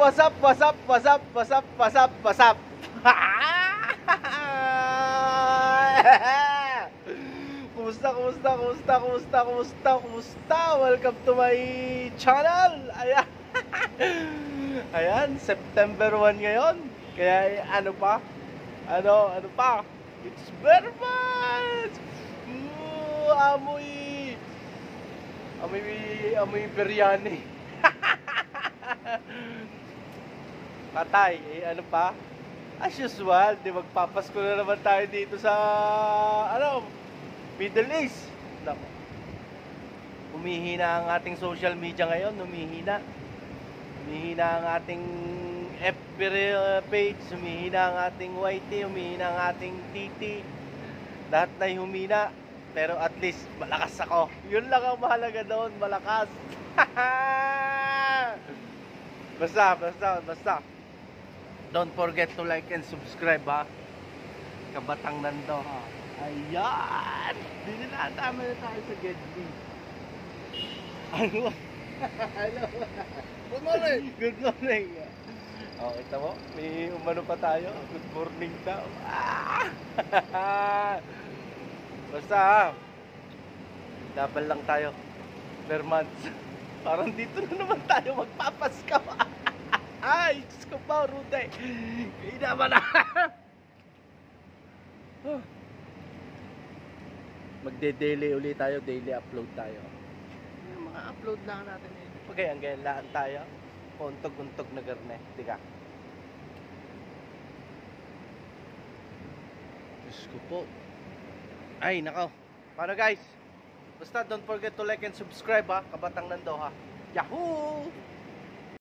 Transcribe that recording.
What's up? What's up? What's up? What's up? What's up? What's up? Kumusta? Kumusta? Kumusta? Kumusta? Kumusta? Kumusta? Welcome to my channel. Ayan. Ayan, September 1 ngayon. Kaya ano pa? Ano pa? It's very much. Amoy biryani. Patay, ano pa? As usual, di magpapasko na naman tayo dito sa Middle East. Nako. Humihina ang ating social media ngayon, humihina. Humihina ang ating FB page, humihina ang ating YT, humihina ang ating TT. Lahat na humina, pero at least malakas ako. Yun lang ang mahalaga doon, malakas. Basta. Don't forget to like and subscribe, ha. Kabatang Nando, ha. Ayan! Dito na, tama na tayo sa Get B. Ano? Hello. Good morning! Good morning! Oh, kita mo? May umano pa tayo. Good morning daw. Basta, ha. Laban lang tayo. Per month. Parang dito na naman tayo magpapaskaw. Ay, Diyos ko pa, Rude. Kaya naman na. Magde-daily ulit tayo, daily upload tayo. Mga upload lang natin eh. Pagayang-gayaan tayo. Untog-untog na garne. Diga. Diyos ko po. Ay, nakaw. Paano guys? Basta don't forget to like and subscribe, ha. Kabatang Nando, ha. Yahoo!